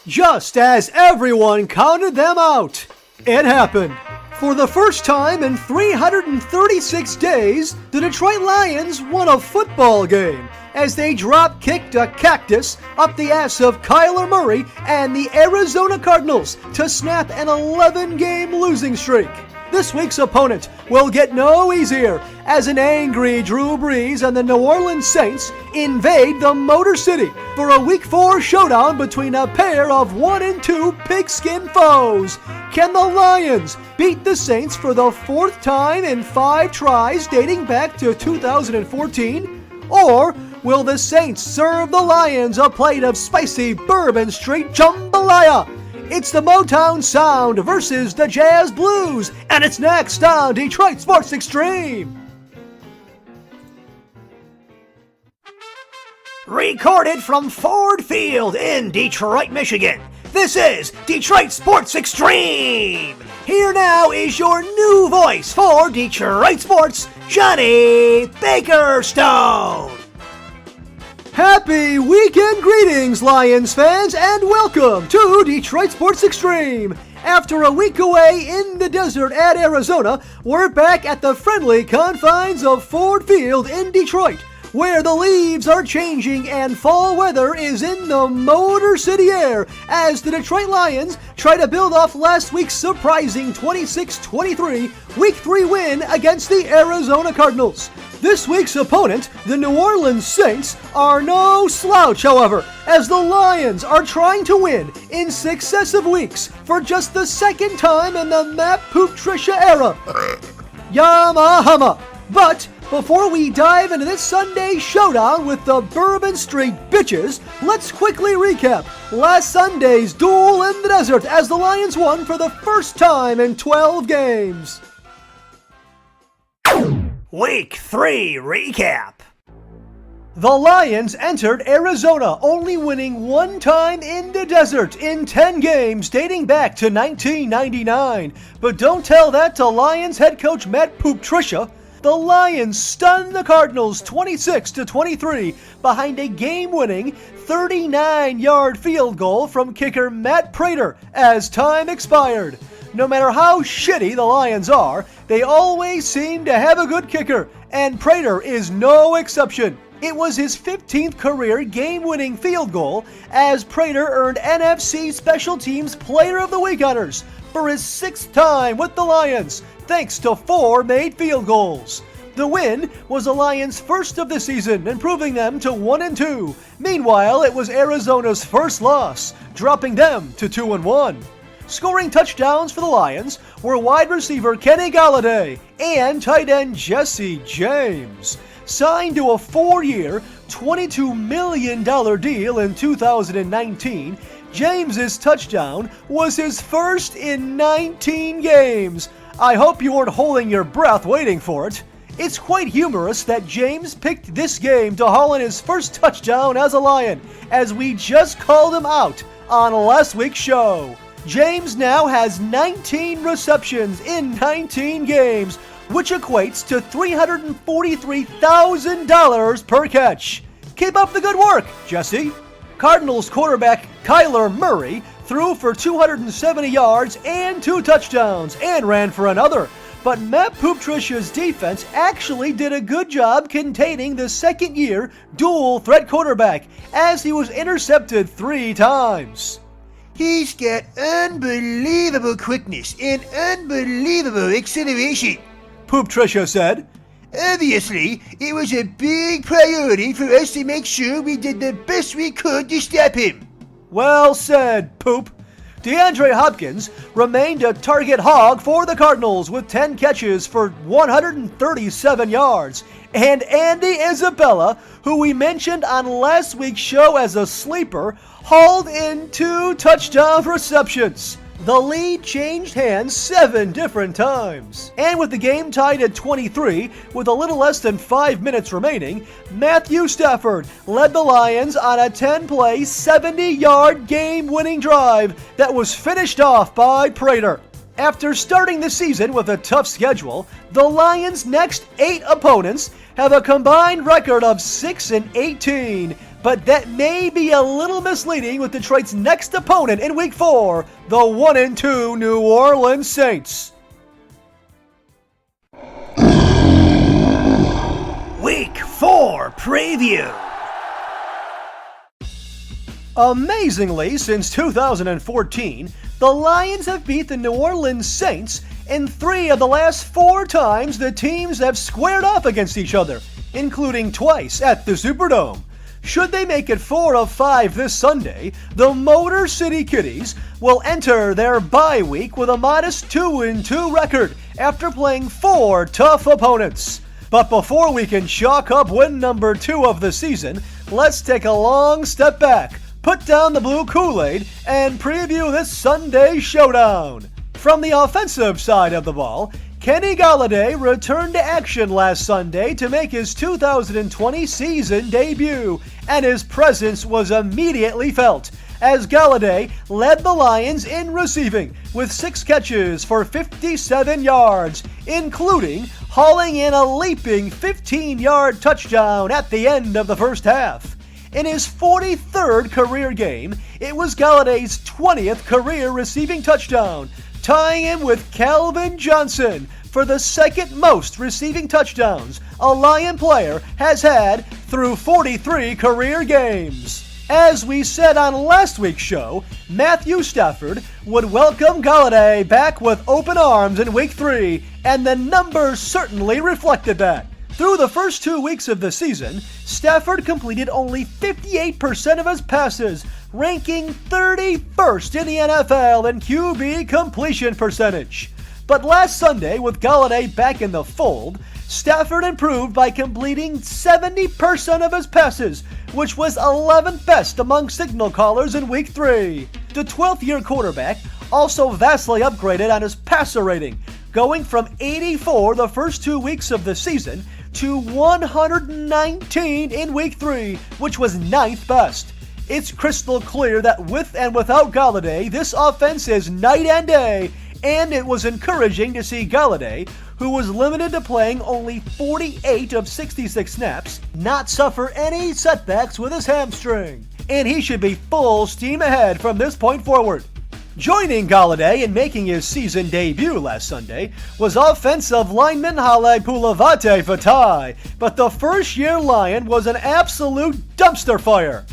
just as everyone counted them out. It happened. For the first time in 336 days, the Detroit Lions won a football game as they drop-kicked a cactus up the ass of Kyler Murray and the Arizona Cardinals to snap an 11-game losing streak. This week's opponent will get no easier as an angry Drew Brees and the New Orleans Saints invade the Motor City for a Week 4 showdown between a pair of 1-2 pigskin foes. Can the Lions beat the Saints for the fourth time in 5 tries dating back to 2014? Or will the Saints serve the Lions a plate of spicy Bourbon Street jambalaya? It's the Motown Sound versus the Jazz Blues, and it's next on Detroit Sports Extreme. Recorded from Ford Field in Detroit, Michigan, this is Detroit Sports Extreme. Here now is your new voice for Detroit Sports, Johnny Bakerstone. Happy weekend greetings, Lions fans, and welcome to Detroit Sports Extreme. After a week away in the desert at Arizona, we're back at the friendly confines of Ford Field in Detroit, where the leaves are changing and fall weather is in the Motor City air as the Detroit Lions try to build off last week's surprising 26-23 Week 3 win against the Arizona Cardinals. This week's opponent, the New Orleans Saints, are no slouch, however, as the Lions are trying to win in successive weeks for just the second time in the Matt Patricia era. Yamahama! But before we dive into this Sunday showdown with the Bourbon Street Bitches, let's quickly recap last Sunday's duel in the desert as the Lions won for the first time in 12 games. Week 3 recap. The Lions entered Arizona only winning one time in the desert in 10 games dating back to 1999. But don't tell that to Lions head coach Matt Patricia. The Lions stunned the Cardinals 26-23 behind a game-winning 39-yard field goal from kicker Matt Prater as time expired. No matter how shitty the Lions are, they always seem to have a good kicker, and Prater is no exception. It was his 15th career game-winning field goal as Prater earned NFC Special Teams Player of the Week honors for his 6th time with the Lions, thanks to 4 made field goals. The win was the Lions' first of the season, improving them to 1-2. Meanwhile, it was Arizona's first loss, dropping them to 2-1. Scoring touchdowns for the Lions were wide receiver Kenny Golladay and tight end Jesse James. Signed to a 4-year, $22 million deal in 2019, James's touchdown was his first in 19 games. I hope you weren't holding your breath waiting for it. It's quite humorous that James picked this game to haul in his first touchdown as a Lion, as we just called him out on last week's show. James now has 19 receptions in 19 games, which equates to $343,000 per catch. Keep up the good work, Jesse. Cardinals quarterback Kyler Murray threw for 270 yards and 2 touchdowns and ran for another. But Matt Patricia's defense actually did a good job containing the second-year dual-threat quarterback as he was intercepted 3 times. He's got unbelievable quickness and unbelievable acceleration, Patricia said. Obviously, it was a big priority for us to make sure we did the best we could to stop him. Well said, Poop. DeAndre Hopkins remained a target hog for the Cardinals with 10 catches for 137 yards. And Andy Isabella, who we mentioned on last week's show as a sleeper, hauled in 2 touchdown receptions. The lead changed hands 7 different times. And with the game tied at 23, with a little less than 5 minutes remaining, Matthew Stafford led the Lions on a 10-play, 70-yard game-winning drive that was finished off by Prater. After starting the season with a tough schedule, the Lions' next 8 opponents have a combined record of 6-18. but that may be a little misleading with Detroit's next opponent in Week 4, the 1-2 New Orleans Saints. Week 4 Preview. Amazingly, since 2014, the Lions have beat the New Orleans Saints in 3 of the last 4 times the teams have squared off against each other, including twice at the Superdome. Should they make it 4 of 5 this Sunday, the Motor City Kitties will enter their bye week with a modest 2-2 record after playing 4 tough opponents. But before we can chalk up win number 2 of the season, let's take a long step back, put down the blue Kool-Aid, and preview this Sunday showdown. From the offensive side of the ball, Kenny Golladay returned to action last Sunday to make his 2020 season debut, and his presence was immediately felt, as Golladay led the Lions in receiving with 6 catches for 57 yards, including hauling in a leaping 15-yard touchdown at the end of the first half. In his 43rd career game, it was Galladay's 20th career receiving touchdown, tying him with Calvin Johnson for the second most receiving touchdowns a Lion player has had through 43 career games. As we said on last week's show, Matthew Stafford would welcome Golladay back with open arms in Week 3, and the numbers certainly reflected that. Through the first 2 weeks of the season, Stafford completed only 58% of his passes, ranking 31st in the NFL in QB completion percentage. But last Sunday, with Golladay back in the fold, Stafford improved by completing 70% of his passes, which was 11th best among signal callers in Week 3. The 12th-year quarterback also vastly upgraded on his passer rating, going from 84 the first 2 weeks of the season to 119 in Week 3, which was 9th best. It's crystal clear that with and without Golladay, this offense is night and day, and it was encouraging to see Golladay, who was limited to playing only 48 of 66 snaps, not suffer any setbacks with his hamstring. And he should be full steam ahead from this point forward. Joining Golladay in making his season debut last Sunday was offensive lineman Halaipulavate Vaitai, but the first-year Lion was an absolute dumpster fire.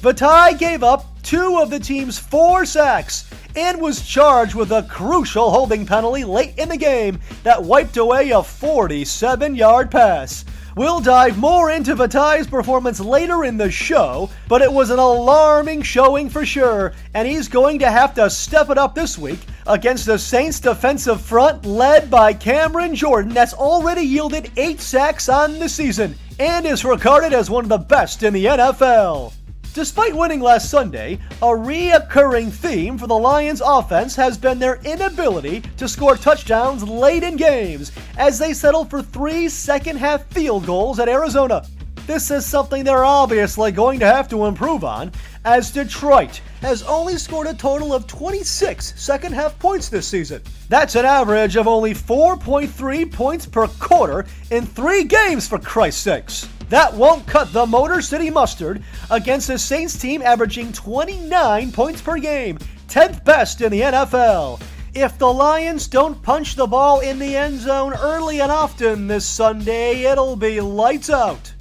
Vaitai gave up 2 of the team's 4 sacks and was charged with a crucial holding penalty late in the game that wiped away a 47-yard pass. We'll dive more into Vaitai's performance later in the show, but it was an alarming showing for sure, and he's going to have to step it up this week against the Saints defensive front led by Cameron Jordan that's already yielded 8 sacks on the season and is regarded as one of the best in the NFL. Despite winning last Sunday, a reoccurring theme for the Lions offense has been their inability to score touchdowns late in games, as they settled for 3 second-half field goals at Arizona. This is something they're obviously going to have to improve on, as Detroit has only scored a total of 26 second-half points this season. That's an average of only 4.3 points per quarter in 3 games, for Christ's sakes. That won't cut the Motor City mustard against a Saints team averaging 29 points per game, 10th best in the NFL. If the Lions don't punch the ball in the end zone early and often this Sunday, it'll be lights out.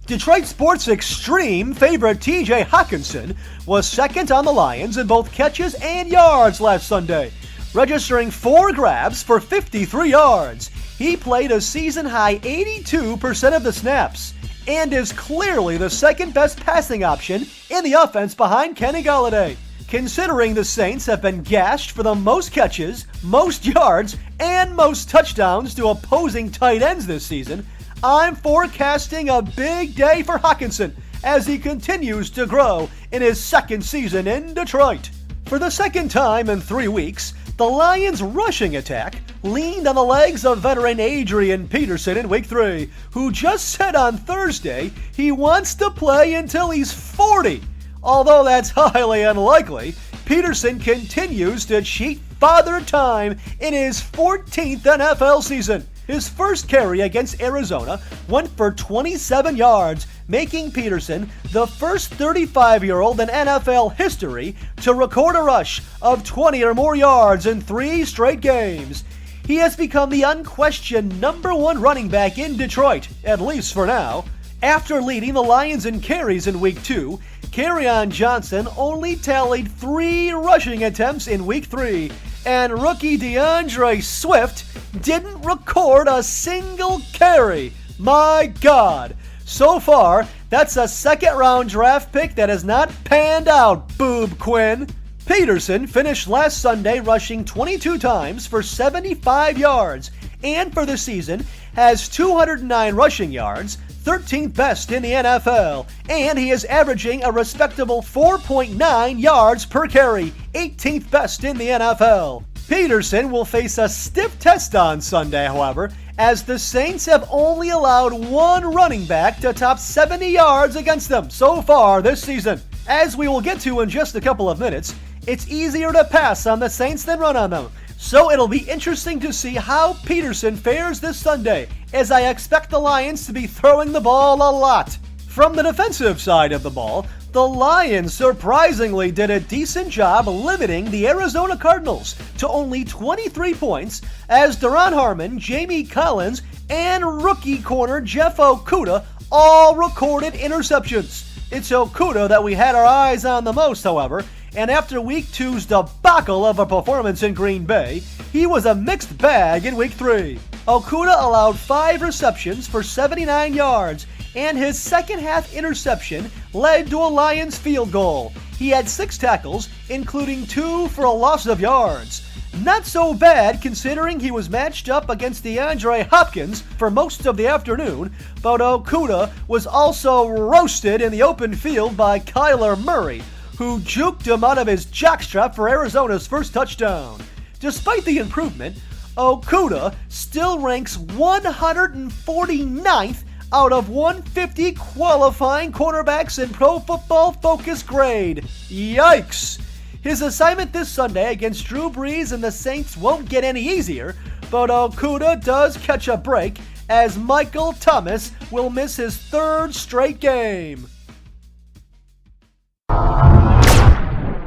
Detroit Sports Extreme favorite TJ Hawkinson was second on the Lions in both catches and yards last Sunday, registering 4 grabs for 53 yards. He played a season-high 82% of the snaps and is clearly the second-best passing option in the offense behind Kenny Golladay. Considering the Saints have been gashed for the most catches, most yards, and most touchdowns to opposing tight ends this season, I'm forecasting a big day for Hawkinson as he continues to grow in his second season in Detroit. For the second time in 3 weeks, the Lions' rushing attack leaned on the legs of veteran Adrian Peterson in Week 3, who just said on Thursday he wants to play until he's 40. Although that's highly unlikely, Peterson continues to cheat Father Time in his 14th NFL season. His first carry against Arizona went for 27 yards, making Peterson the first 35-year-old in NFL history to record a rush of 20 or more yards in 3 straight games. He has become the unquestioned number 1 running back in Detroit, at least for now. After leading the Lions in carries in Week 2, Kerryon Johnson only tallied 3 rushing attempts in Week 3, and rookie DeAndre Swift didn't record a single carry. My God! So far, that's a second-round draft pick that has not panned out, Boob Quinn. Peterson finished last Sunday rushing 22 times for 75 yards, and for the season has 209 rushing yards, 13th best in the NFL, and he is averaging a respectable 4.9 yards per carry, 18th best in the NFL. Peterson will face a stiff test on Sunday, however, as the Saints have only allowed 1 running back to top 70 yards against them so far this season. As we will get to in just a couple of minutes, it's easier to pass on the Saints than run on them. So it'll be interesting to see how Peterson fares this Sunday, as I expect the Lions to be throwing the ball a lot. From the defensive side of the ball, the Lions surprisingly did a decent job limiting the Arizona Cardinals to only 23 points, as Duron Harmon, Jamie Collins, and rookie corner Jeff Okudah all recorded interceptions. It's Okudah that we had our eyes on the most, however, and after Week 2's debacle of a performance in Green Bay, he was a mixed bag in Week 3. Okudah allowed 5 receptions for 79 yards, and his second-half interception led to a Lions field goal. He had 6 tackles, including 2 for a loss of yards. Not so bad considering he was matched up against DeAndre Hopkins for most of the afternoon, but Okudah was also roasted in the open field by Kyler Murray, who juked him out of his jockstrap for Arizona's first touchdown. Despite the improvement, Okudah still ranks 149th out of 150 qualifying quarterbacks in Pro Football Focus grade. Yikes! His assignment this Sunday against Drew Brees and the Saints won't get any easier, but Okudah does catch a break as Michael Thomas will miss his 3rd straight game.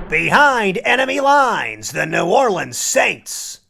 Behind enemy lines, the New Orleans Saints.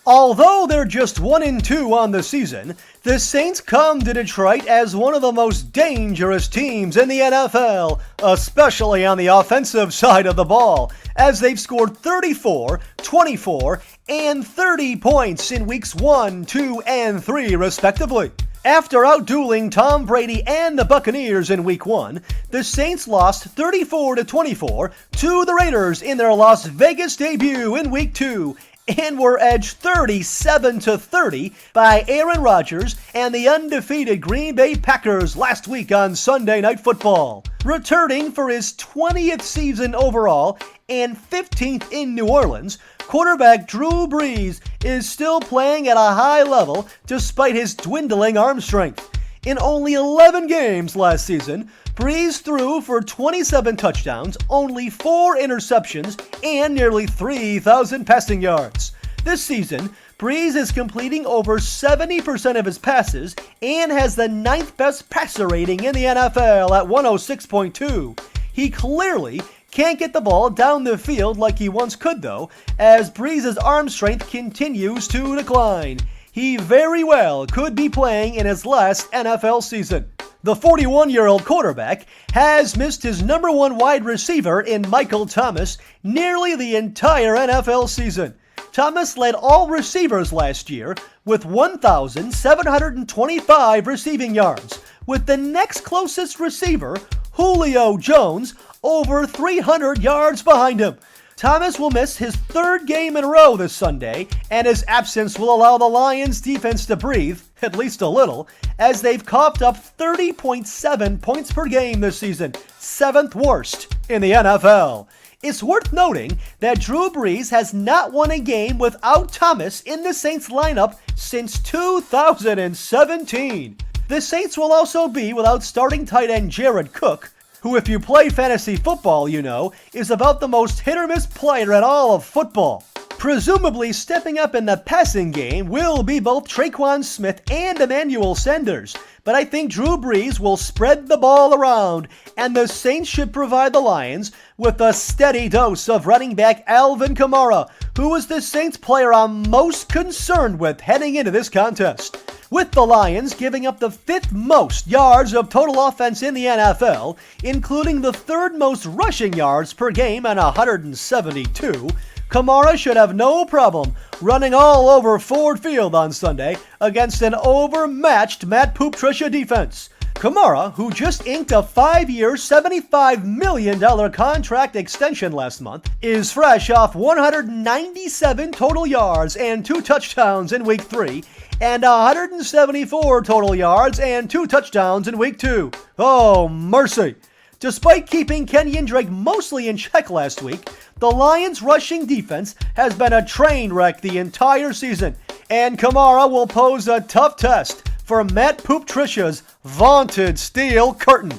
Although they're just 1-2 on the season, the Saints come to Detroit as one of the most dangerous teams in the NFL, especially on the offensive side of the ball, as they've scored 34, 24, and 30 points in weeks 1, 2, and 3 respectively. After outdueling Tom Brady and the Buccaneers in Week 1, the Saints lost 34-24 to the Raiders in their Las Vegas debut in Week 2, and were edged 37-30 by Aaron Rodgers and the undefeated Green Bay Packers last week on Sunday Night Football. Returning for his 20th season overall and 15th in New Orleans, quarterback Drew Brees is still playing at a high level despite his dwindling arm strength. In only 11 games last season, Brees threw for 27 touchdowns, only 4 interceptions, and nearly 3,000 passing yards. This season, Brees is completing over 70% of his passes and has the 9th best passer rating in the NFL at 106.2. He clearly can't get the ball down the field like he once could though, as Brees' arm strength continues to decline. He very well could be playing in his last NFL season. The 41-year-old quarterback has missed his number 1 wide receiver in Michael Thomas nearly the entire NFL season. Thomas led all receivers last year with 1,725 receiving yards, with the next closest receiver, Julio Jones, over 300 yards behind him. Thomas will miss his 3rd game in a row this Sunday, and his absence will allow the Lions defense to breathe, at least a little, as they've coughed up 30.7 points per game this season, 7th worst in the NFL. It's worth noting that Drew Brees has not won a game without Thomas in the Saints lineup since 2017. The Saints will also be without starting tight end Jared Cook, who, if you play fantasy football, you know, is about the most hit-or-miss player in all of football. Presumably stepping up in the passing game will be both Traquan Smith and Emmanuel Sanders, but I think Drew Brees will spread the ball around, and the Saints should provide the Lions with a steady dose of running back Alvin Kamara, who is the Saints player I'm most concerned with heading into this contest. With the Lions giving up the 5th most yards of total offense in the NFL, including the 3rd most rushing yards per game at 172, Kamara should have no problem running all over Ford Field on Sunday against an overmatched Matt Patricia defense. Kamara, who just inked a 5-year, $75 million contract extension last month, is fresh off 197 total yards and 2 touchdowns in Week 3, and 174 total yards and 2 touchdowns in Week 2. Oh, mercy! Despite keeping Kenyon Drake mostly in check last week, the Lions' rushing defense has been a train wreck the entire season, and Kamara will pose a tough test for Matt Patricia's vaunted steel curtain.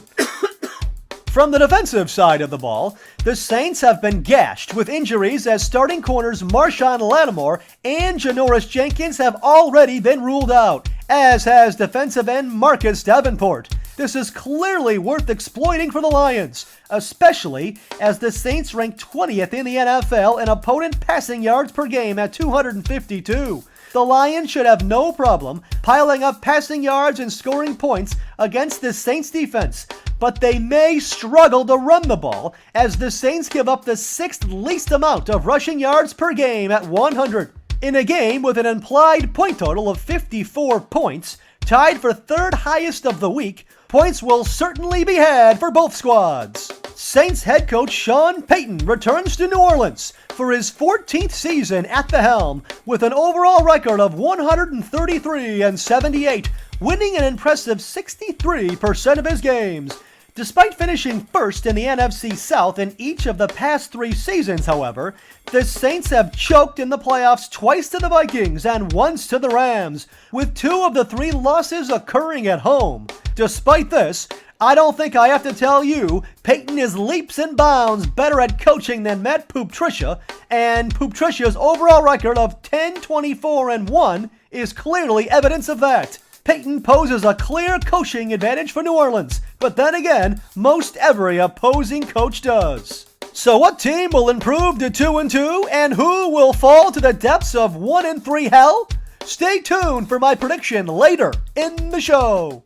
From the defensive side of the ball, the Saints have been gashed with injuries as starting corners Marshawn Lattimore and Janoris Jenkins have already been ruled out, as has defensive end Marcus Davenport. This is clearly worth exploiting for the Lions, especially as the Saints rank 20th in the NFL in opponent passing yards per game at 252. The Lions should have no problem piling up passing yards and scoring points against the Saints defense, but they may struggle to run the ball as the Saints give up the 6th least amount of rushing yards per game at 100. In a game with an implied point total of 54 points, tied for 3rd highest of the week, points will certainly be had for both squads. Saints head coach Sean Payton returns to New Orleans for his 14th season at the helm with an overall record of 133-78, winning an impressive 63% of his games. Despite finishing first in the NFC South in each of the past 3 seasons, however, the Saints have choked in the playoffs twice to the Vikings and once to the Rams, with 2 of the 3 losses occurring at home. Despite this, I don't think I have to tell you, Peyton is leaps and bounds better at coaching than Matt Patricia, and Patricia's overall record of 10-24-1 is clearly evidence of that. Peyton poses a clear coaching advantage for New Orleans, but then again, most every opposing coach does. So what team will improve to 2-2, and who will fall to the depths of 1-3 hell? Stay tuned for my prediction later in the show.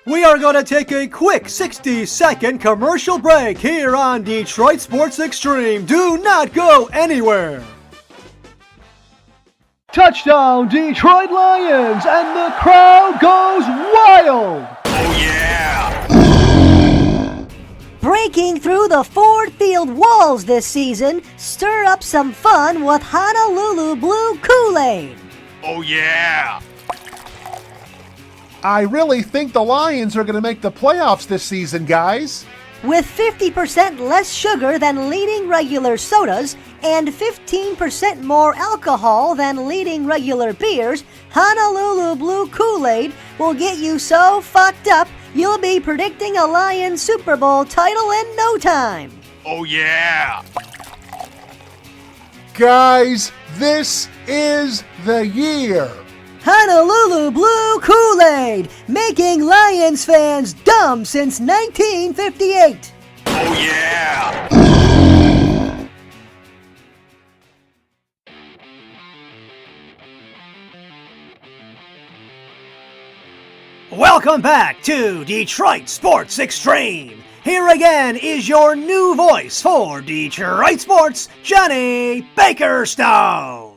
We are going to take a quick 60-second commercial break here on Detroit Sports Extreme. Do not go anywhere. Touchdown, Detroit Lions, and the crowd goes wild. Oh, yeah. Breaking through the Ford Field walls this season, stir up some fun with Honolulu Blue Kool-Aid. Oh, yeah. I really think the Lions are going to make the playoffs this season, guys. With 50% less sugar than leading regular sodas and 15% more alcohol than leading regular beers, Honolulu Blue Kool-Aid will get you so fucked up you'll be predicting a Lions Super Bowl title in no time. Oh, yeah. Guys, this is the year. Honolulu Blue Kool-Aid, making Lions fans dumb since 1958. Oh, yeah. Welcome back to Detroit Sports Extreme. Here again is your new voice for Detroit Sports, Johnny Bakerstone.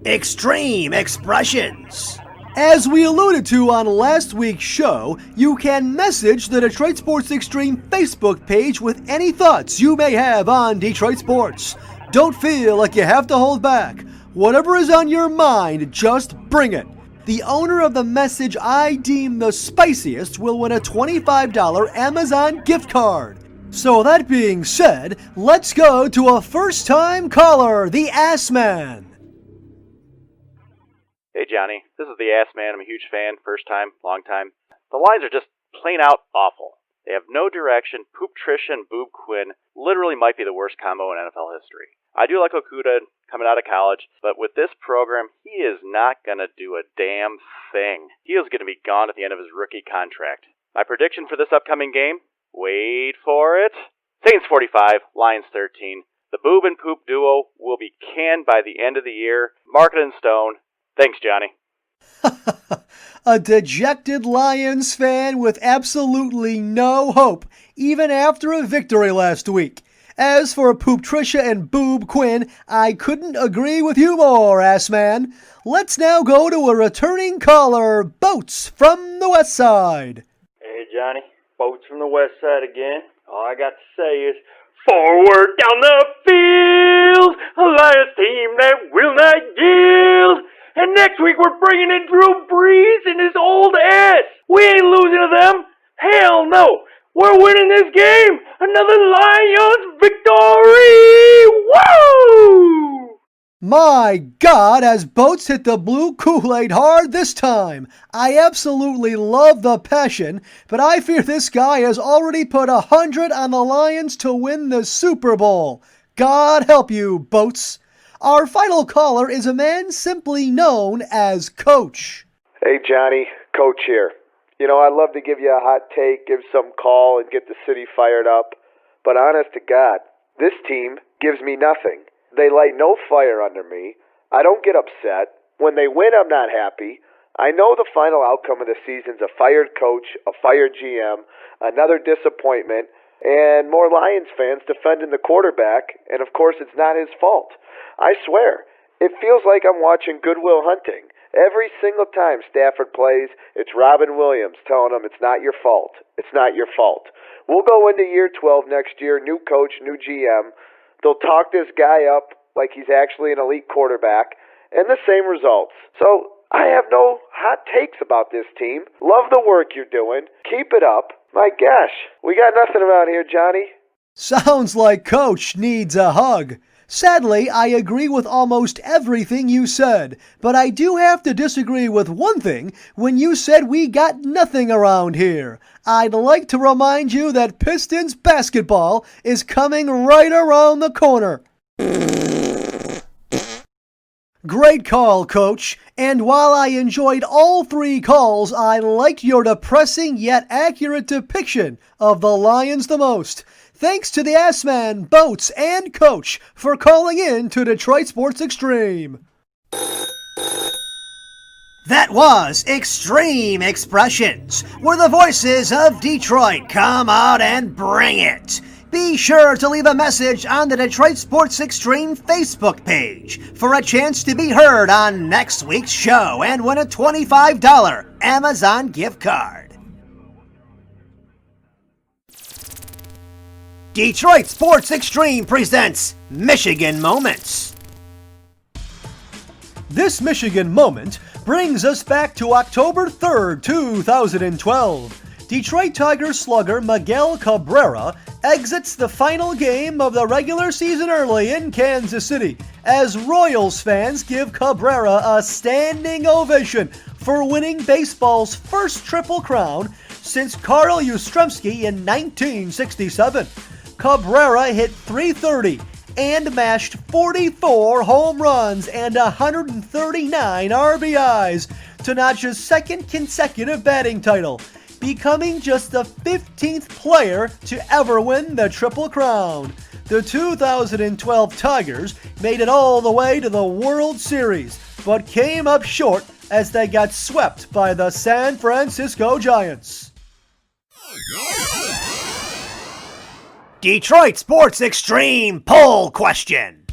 Extreme Expressions. As we alluded to on last week's show, you can message the Detroit Sports Extreme Facebook page with any thoughts you may have on Detroit sports. Don't feel like you have to hold back. Whatever is on your mind, just bring it. The owner of the message I deem the spiciest will win a $25 Amazon gift card. So that being said, let's go to a first-time caller, the Ass Man. Hey Johnny, this is the Ass Man. I'm a huge fan, first time, long time. The Lions are just plain out awful. They have no direction. Poop Tricia and Boob Quinn literally might be the worst combo in NFL history. I do like Okuda coming out of college, but with this program, he is not going to do a damn thing. He is going to be gone at the end of his rookie contract. My prediction for this upcoming game? Wait for it. Saints 45, Lions 13. The Boob and Poop duo will be canned by the end of the year. Mark it in stone. Thanks, Johnny. A dejected Lions fan with absolutely no hope, even after a victory last week. As for Poop Tricia and Boob Quinn, I couldn't agree with you more, ass man. Let's now go to a returning caller, Boats from the West Side. Hey, Johnny. Boats from the West Side again. All I got to say is, forward down the field, a Lions team that will not yield. And next week we're bringing in Drew Brees and his old ass. We ain't losing to them. Hell no. We're winning this game. Another Lions victory. Woo! My God, has Boats hit the blue Kool-Aid hard this time. I absolutely love the passion, but I fear this guy has already put 100 on the Lions to win the Super Bowl. God help you, Boats. Our final caller is a man simply known as Coach. Hey, Johnny. Coach here. You know, I'd love to give you a hot take, give some call, and get the city fired up. But honest to God, this team gives me nothing. They light no fire under me. I don't get upset. When they win, I'm not happy. I know the final outcome of the season's a fired coach, a fired GM, another disappointment, and more Lions fans defending the quarterback, and of course it's not his fault. I swear, it feels like I'm watching Good Will Hunting. Every single time Stafford plays, it's Robin Williams telling him it's not your fault. It's not your fault. We'll go into year 12 next year, new coach, new GM. They'll talk this guy up like he's actually an elite quarterback, and the same results. So I have no hot takes about this team. Love the work you're doing. Keep it up. My gosh, we got nothing around here, Johnny. Sounds like Coach needs a hug. Sadly, I agree with almost everything you said, but I do have to disagree with one thing when you said we got nothing around here. I'd like to remind you that Pistons basketball is coming right around the corner. Great call, Coach. And while I enjoyed all three calls, I liked your depressing yet accurate depiction of the Lions the most. Thanks to the Assman, Boats, and Coach for calling in to Detroit Sports Extreme. That was Extreme Expressions, where the voices of Detroit come out and bring it. Be sure to leave a message on the Detroit Sports Extreme Facebook page for a chance to be heard on next week's show and win a $25 Amazon gift card. Detroit Sports Extreme presents Michigan Moments. This Michigan moment brings us back to October 3rd, 2012. Detroit Tigers slugger Miguel Cabrera exits the final game of the regular season early in Kansas City as Royals fans give Cabrera a standing ovation for winning baseball's first Triple Crown since Carl Yastrzemski in 1967. Cabrera hit .330 and mashed 44 home runs and 139 RBIs to notch his second consecutive batting title, becoming just the 15th player to ever win the Triple Crown. The 2012 Tigers made it all the way to the World Series, but came up short as they got swept by the San Francisco Giants. Detroit Sports Extreme poll question.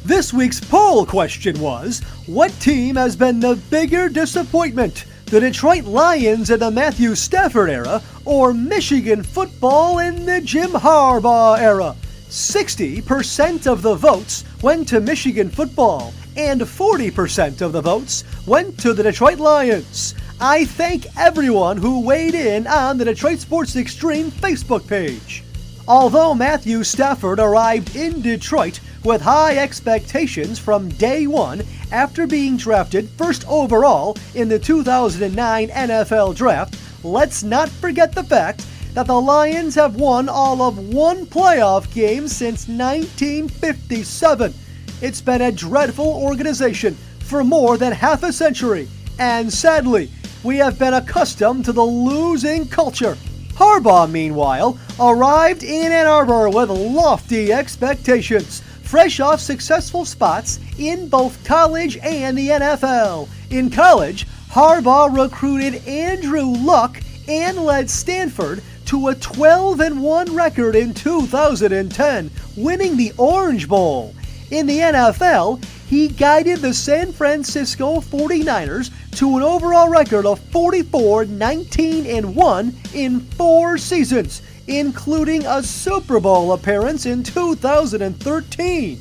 This week's poll question was, what team has been the bigger disappointment? The Detroit Lions in the Matthew Stafford era or Michigan football in the Jim Harbaugh era? 60% of the votes went to Michigan football and 40% of the votes went to the Detroit Lions. I thank everyone who weighed in on the Detroit Sports Extreme Facebook page. Although Matthew Stafford arrived in Detroit with high expectations from day one after being drafted first overall in the 2009 NFL Draft, let's not forget the fact that the Lions have won all of one playoff game since 1957. It's been a dreadful organization for more than half a century, and sadly, we have been accustomed to the losing culture. Harbaugh, meanwhile, arrived in Ann Arbor with lofty expectations, fresh off successful spots in both college and the NFL. In college, Harbaugh recruited Andrew Luck and led Stanford to a 12-1 record in 2010, winning the Orange Bowl. In the NFL, he guided the San Francisco 49ers to an overall record of 44-19-1 in 4 seasons, including a Super Bowl appearance in 2013.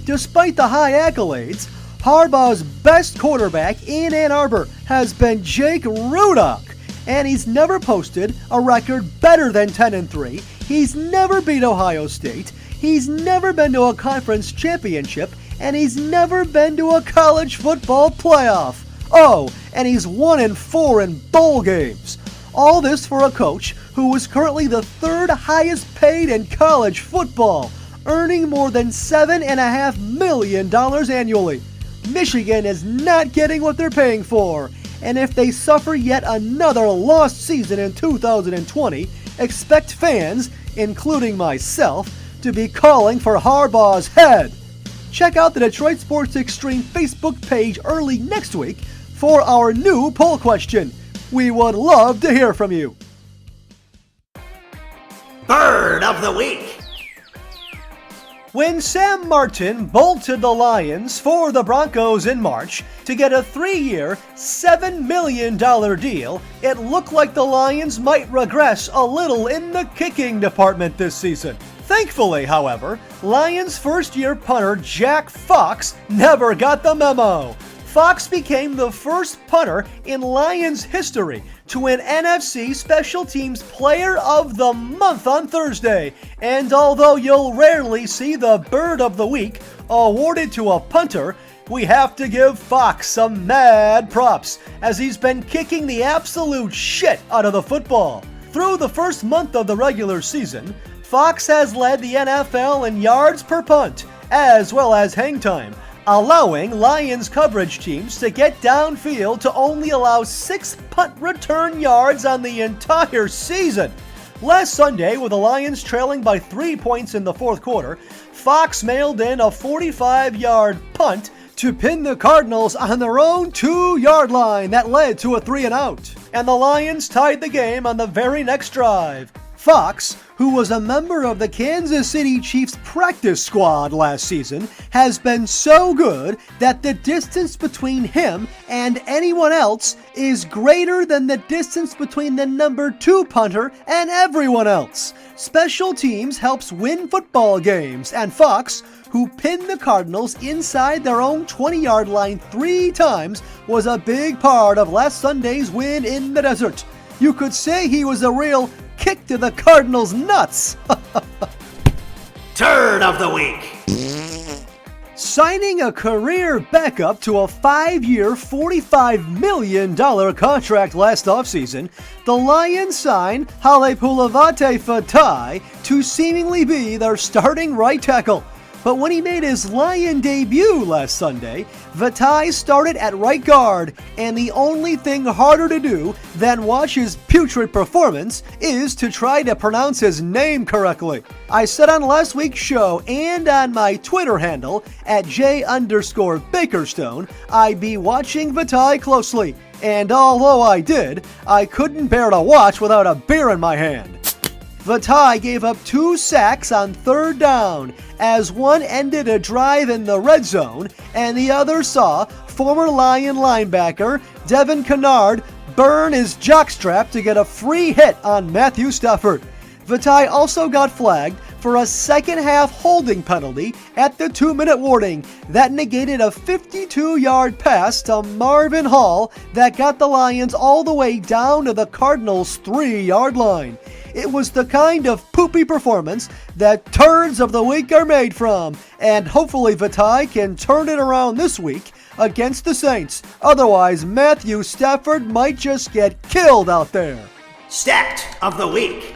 Despite the high accolades, Harbaugh's best quarterback in Ann Arbor has been Jake Rudock, and he's never posted a record better than 10-3. He's never beat Ohio State. He's never been to a conference championship, and he's never been to a college football playoff. Oh, and he's 1-4 in bowl games. All this for a coach who is currently the 3rd highest paid in college football, earning more than $7.5 million annually. Michigan is not getting what they're paying for, and if they suffer yet another lost season in 2020, expect fans, including myself, to be calling for Harbaugh's head. Check out the Detroit Sports Extreme Facebook page early next week for our new poll question. We would love to hear from you. Bird of the Week. When Sam Martin bolted the Lions for the Broncos in March to get a 3-year, $7 million deal, it looked like the Lions might regress a little in the kicking department this season. Thankfully, however, Lions first-year punter Jack Fox never got the memo. Fox became the first punter in Lions history to win NFC Special Teams Player of the Month on Thursday. And although you'll rarely see the Bird of the Week awarded to a punter, we have to give Fox some mad props, as he's been kicking the absolute shit out of the football. Through the first month of the regular season, Fox has led the NFL in yards per punt, as well as hang time, allowing Lions coverage teams to get downfield to only allow 6 punt return yards on the entire season. Last Sunday, with the Lions trailing by 3 points in the fourth quarter, Fox mailed in a 45-yard punt to pin the Cardinals on their own 2-yard line that led to a 3-and-out. And the Lions tied the game on the very next drive. Fox, who was a member of the Kansas City Chiefs practice squad last season, has been so good that the distance between him and anyone else is greater than the distance between the number 2 punter and everyone else. Special teams helps win football games, and Fox, who pinned the Cardinals inside their own 20-yard line 3 times, was a big part of last Sunday's win in the desert. You could say he was a real kick to the Cardinals' nuts. Turd of the Week. Signing a career backup to a 5-year, $45 million contract last offseason, the Lions signed Halepulavate Fatai to seemingly be their starting right tackle. But when he made his Lion debut last Sunday, Vitae started at right guard, and the only thing harder to do than watch his putrid performance is to try to pronounce his name correctly. I said on last week's show and on my Twitter handle at J_Bakerstone, I'd be watching Vitae closely, and although I did, I couldn't bear to watch without a beer in my hand. Vitae gave up 2 sacks on 3rd down, as one ended a drive in the red zone, and the other saw former Lion linebacker Devin Kennard burn his jockstrap to get a free hit on Matthew Stafford. Vitae also got flagged for a second-half holding penalty at the 2-minute warning that negated a 52-yard pass to Marvin Hall that got the Lions all the way down to the Cardinals' 3-yard line. It was the kind of poopy performance that turds of the week are made from, and hopefully Vitae can turn it around this week against the Saints. Otherwise, Matthew Stafford might just get killed out there. Stat of the Week.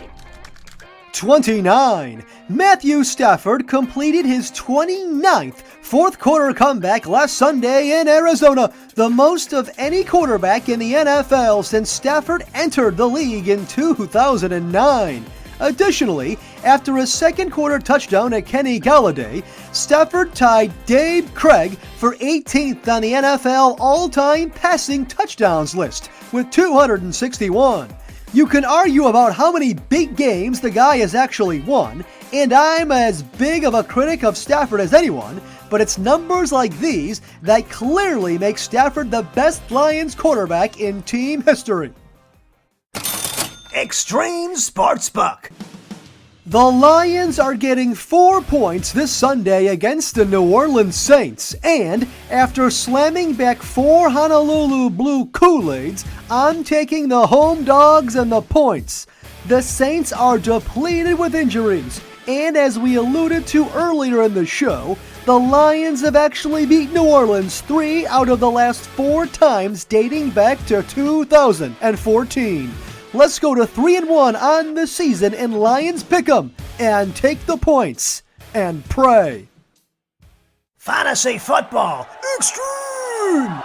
29. Matthew Stafford completed his 29th fourth-quarter comeback last Sunday in Arizona, the most of any quarterback in the NFL since Stafford entered the league in 2009. Additionally, after a second-quarter touchdown at Kenny Galladay, Stafford tied Dave Craig for 18th on the NFL all-time passing touchdowns list with 261. You can argue about how many big games the guy has actually won, and I'm as big of a critic of Stafford as anyone, but it's numbers like these that clearly make Stafford the best Lions quarterback in team history. Extreme Sportsbook. The Lions are getting 4 points this Sunday against the New Orleans Saints, and after slamming back 4 Honolulu Blue Kool-Aids, I'm taking the home dogs and the points. The Saints are depleted with injuries, and as we alluded to earlier in the show, the Lions have actually beat New Orleans 3 out of the last 4 times dating back to 2014. Let's go to 3-1 on the season in Lions Pick'em and take the points and pray. Fantasy Football Extreme!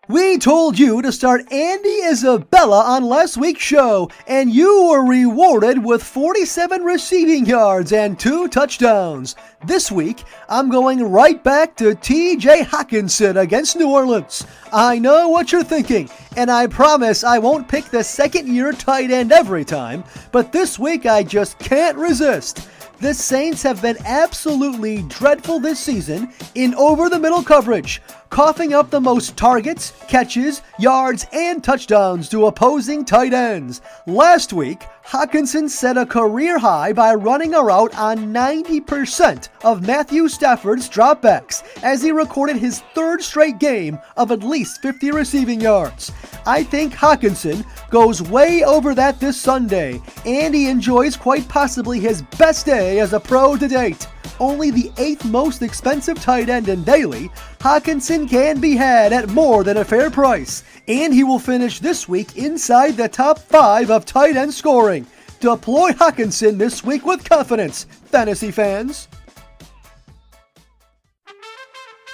We told you to start Andy Isabella on last week's show, and you were rewarded with 47 receiving yards and 2 touchdowns. This week, I'm going right back to TJ Hockenson against New Orleans. I know what you're thinking, and I promise I won't pick the second-year tight end every time, but this week I just can't resist. The Saints have been absolutely dreadful this season in over-the-middle coverage, coughing up the most targets, catches, yards, and touchdowns to opposing tight ends. Last week, Hockenson set a career high by running a route on 90% of Matthew Stafford's dropbacks, as he recorded his 3rd straight game of at least 50 receiving yards. I think Hockenson goes way over that this Sunday, and he enjoys quite possibly his best day as a pro to date. Only the 8th most expensive tight end in daily, Hockenson can be had at more than a fair price, and he will finish this week inside the top 5 of tight end scoring. Deploy Hockenson this week with confidence, fantasy fans.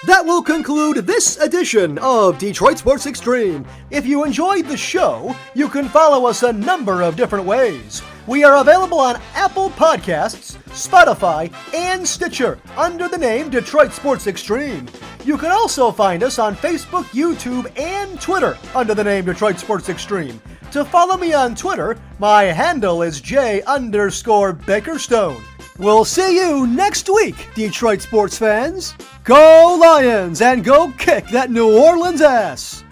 That will conclude this edition of Detroit Sports Extreme. If you enjoyed the show, you can follow us a number of different ways. We are available on Apple Podcasts, Spotify, and Stitcher under the name Detroit Sports Extreme. You can also find us on Facebook, YouTube, and Twitter under the name Detroit Sports Extreme. To follow me on Twitter, my handle is J_Bakerstone. We'll see you next week, Detroit sports fans. Go Lions and go kick that New Orleans ass!